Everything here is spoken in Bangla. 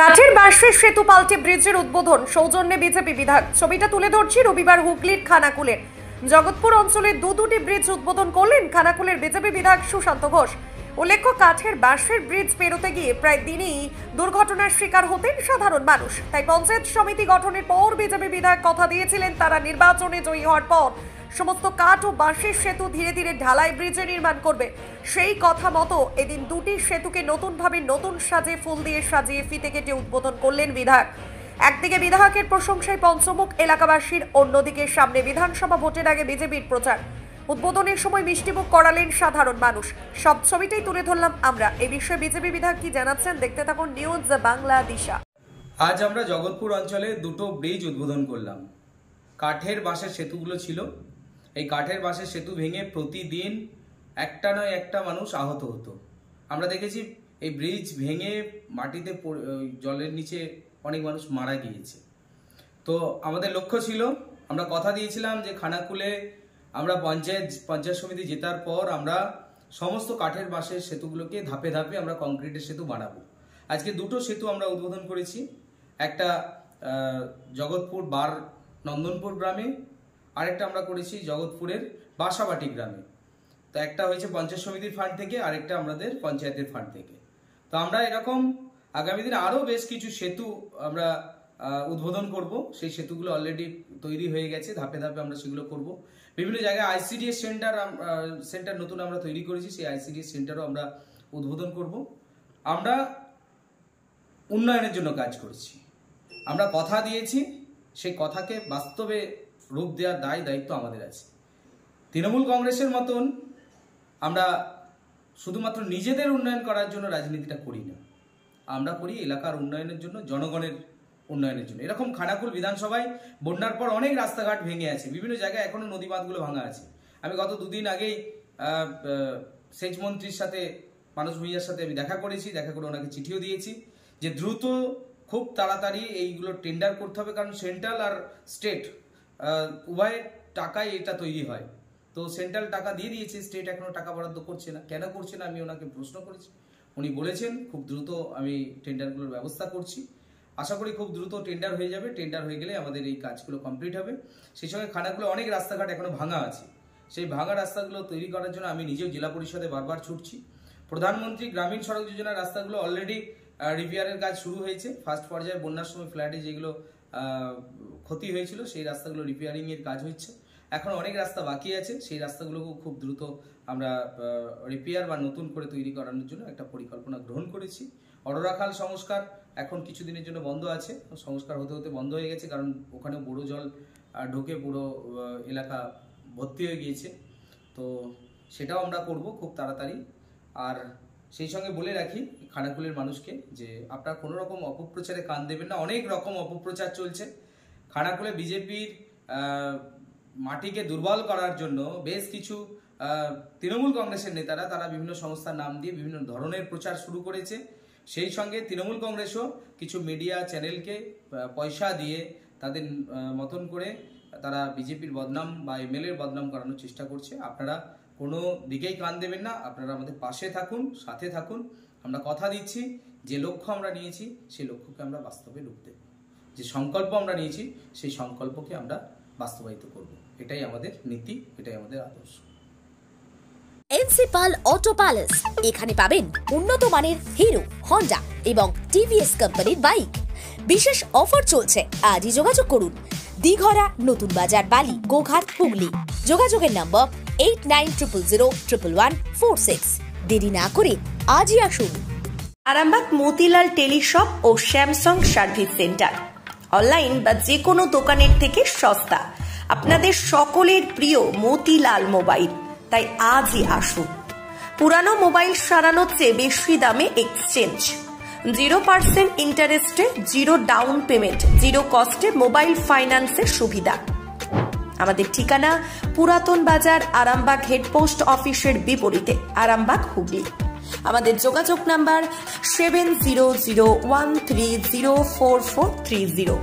কাঠের বাঁশের সেতু পাল্টে ব্রিজের উদ্বোধন সৌজন্যে বিজেপি বিধায়ক। ছবিটা তুলে ধরছি রবিবার হুগলির খানাকুলের জগৎপুর অঞ্চলে দুটি ব্রিজ উদ্বোধন করলেন খানাকুলের বিজেপি বিধায়ক সুশান্ত ঘোষ। উল্লেখ্য, কাঠের বাঁশের ব্রিজ পেরোতে গিয়ে প্রায় দিনই দুর্ঘটনার শিকার হতেন সাধারণ মানুষ। তাই পঞ্চায়েত সমিতি গঠনের পর বিজেপি বিধায়ক কথা দিয়েছিলেন তারা নির্বাচনে জয়ী হওয়ার পর সমস্ত কাঠ ও বাঁশের সেতু ধীরে ধীরে ঢালাই ব্রিজে নির্মাণ করবে। সেই কথা মতো এদিন দুটি সেতুকে নতুনভাবে নতুন সাজে ফুল দিয়ে সাজিয়ে ফিতে কেটে উদ্বোধন করলেন বিধায়ক। একদিকে বিধায়কের প্রশংসায় পঞ্চমুখ এলাকাবাসীর, অন্যদিকে সামনে বিধানসভা ভোটের আগে বিজেপির প্রচার। উদ্বোধনের সময় মিষ্টিমুখ করালেন সাধারণ মানুষ। সব ছবিটাই তুলে ধরলাম আমরা। এই বিষয়ে বিজেপি বিধায়ক কি জানাচ্ছেন দেখতে থাকুন নিউজ বাংলা দিশা। আজ আমরা জগৎপুর অঞ্চলে দুটো ব্রিজ উদ্বোধন করলাম। কাঠের বাঁশের সেতুগুলো ছিল। এই কাঠের বাঁশের সেতু ভেঙে প্রতিদিন একটা নয় একটা মানুষ আহত হতো। আমরা দেখেছি এই ব্রিজ ভেঙে মাটিতে জলের নিচে অনেক মানুষ মারা গিয়েছে। তো আমাদের লক্ষ্য ছিল, আমরা কথা দিয়েছিলাম যে খানাকুলে আমরা পঞ্চায়েত সমিতি জেতার পর আমরা সমস্ত কাঠের বাঁশের সেতুগুলোকে ধাপে ধাপে আমরা কংক্রিটের সেতু বানাবো। আজকে দুটো সেতু আমরা উদ্বোধন করেছি। একটা জগৎপুর নন্দনপুর গ্রামে, আরেকটা আমরা করেছি জগৎপুরের বাসাবাটি গ্রামে। তো একটা হয়েছে পঞ্চায়েত সমিতির ফান্ড থেকে, আরেকটা আমাদের পঞ্চায়েতের ফান্ড থেকে। তো আমরা এরকম আগামী দিনে আরও বেশ কিছু সেতু আমরা উদ্বোধন করব। সেই সেতুগুলো অলরেডি তৈরি হয়ে গেছে, ধাপে ধাপে আমরা সেগুলো করব। বিভিন্ন জায়গায় আইসিডিএস সেন্টার নতুন আমরা তৈরি করেছি, সেই আইসিডিএস সেন্টারও আমরা উদ্বোধন করব। আমরা উন্নয়নের জন্য কাজ করছি। আমরা কথা দিয়েছি, সেই কথাকে বাস্তবে রূপ দেওয়ার দায়িত্ব আমাদের আছে। তৃণমূল কংগ্রেসের মতন আমরা শুধুমাত্র নিজেদের উন্নয়ন করার জন্য রাজনীতিটা করি না, আমরা করি এলাকার উন্নয়নের জন্য, জনগণের উন্নয়নের জন্য। এরকম খানাকুল বিধানসভায় বন্যার পর অনেক রাস্তাঘাট ভেঙে আছে, বিভিন্ন জায়গায় এখনো নদী বাঁধগুলো ভাঙা আছে। আমি গত দুদিন আগেই সেচ মন্ত্রীর সাথে, মানস ভূঁইয়ার সাথে আমি দেখা করেছি, দেখা করে ওনাকে চিঠিও দিয়েছি যে দ্রুত খুব তাড়াতাড়ি এইগুলো টেন্ডার করতে হবে, কারণ সেন্ট্রাল আর স্টেট উভয় টাকায় এটা তৈরি হয়। তো সেন্ট্রাল টাকা দিয়ে দিয়েছে, স্টেট এখনো টাকা বরাদ্দ করছে না। কেন করছে না আমি ওনাকে প্রশ্ন করেছি, উনি বলেছেন খুব দ্রুত আমি টেন্ডারগুলোর ব্যবস্থা করছি। আশা করি খুব দ্রুত টেন্ডার হয়ে যাবে। টেন্ডার হয়ে গেলে আমাদের এই কাজগুলো কমপ্লিট হবে। সেই সঙ্গে খানাকুলে অনেক রাস্তাঘাট এখনো ভাঙা আছে, সেই ভাঙা রাস্তাগুলো তৈরি করার জন্য আমি নিজেও জেলা পরিষদে বারবার ছুটছি। প্রধানমন্ত্রী গ্রামীণ সড়ক যোজনার রাস্তাগুলো অলরেডি রিপেয়ারের কাজ শুরু হয়েছে। ফার্স্ট পর্যায়ে বন্যার সময় ফ্ল্যাটে যেগুলো ক্ষতি হয়েছিল সেই রাস্তাগুলো রিপেয়ারিং এর কাজ হচ্ছে। এখন অনেক রাস্তা বাকি আছে, সেই রাস্তাগুলোকেও খুব দ্রুত আমরা রিপেয়ার বা নতুন করে তৈরি করানোর জন্য একটা পরিকল্পনা গ্রহণ করেছি। অডরাখাল সংস্কার এখন কিছুদিনের জন্য বন্ধ আছে, সংস্কার হতে হতে বন্ধ হয়ে গেছে, কারণ ওখানে বড় জল ঢুকে পুরো এলাকা ভর্তি হয়ে গিয়েছে। তো সেটাও আমরা করব খুব তাড়াতাড়ি। আর সেই সঙ্গে বলে রাখি খানাকুলের মানুষকে যে আপনারা কোনো রকম অপপ্রচারে কান দেবেন না। অনেক রকম অপপ্রচার চলছে। খানাকুলে বিজেপির মাটিকে দুর্বল করার জন্য বেশ কিছু তৃণমূল কংগ্রেসের নেতারা, তারা বিভিন্ন সংস্থার নাম দিয়ে বিভিন্ন ধরনের প্রচার শুরু করেছে। সেই সঙ্গে তৃণমূল কংগ্রেসও কিছু মিডিয়া চ্যানেলকে পয়সা দিয়ে তাদের মতন করে তারা বিজেপির বদনাম বা এমএলএর বদনাম করানোর চেষ্টা করছে। আপনারা কোনো দিকেই কান দেবেন না, আপনারা আমাদের পাশে থাকুন, সাথে থাকুন। আমরা কথা দিচ্ছি, যে লক্ষ্য আমরা নিয়েছি সেই লক্ষ্যকে আমরা বাস্তবে রূপ দেব। যে সংকল্প আমরা নিয়েছি সেই সংকল্পকে আমরা বাস্তবায়িত করব। এটাই আমাদের নীতি, এটাই আমাদের আদর্শ। এনসিপাল অটো প্যালেস, এখানে পাবেন উন্নত মানের হিরো, হন্ডা এবং টিভিএস কোম্পানির বাইক। বিশেষ অফার চলছে, আজই যোগাযোগ করুন। দিঘরা, নতুন বাজার, বালি, গোঘাট, হুগলি। যোগাযোগের নম্বর 8900011146। দেরি না করে আজই আসুন। আরামবাগ মতিলাল টেলিশপ ও স্যামসাং সার্ভিস সেন্টার, অনলাইন বা যে কোনো দোকানের থেকে সস্তা। আপনাদের সকলের প্রিয় মতিলাল মোবাইল, তাই আজই আসুন। পুরানো মোবাইল সারানোর চেয়ে বেশি দামে এক্সচেঞ্জ, 0% ইন্টারেস্টে, 0 ডাউন পেমেন্ট, 0 কস্টে মোবাইল ফাইন্যান্সের সুবিধা। আমাদের ঠিকানা পুরাতন বাজার, আরামবাগ হেডপোস্ট অফিসের বিপরীতে, আরামবাগ, হুগলি। আমাদের যোগাযোগ নাম্বার 7001304430।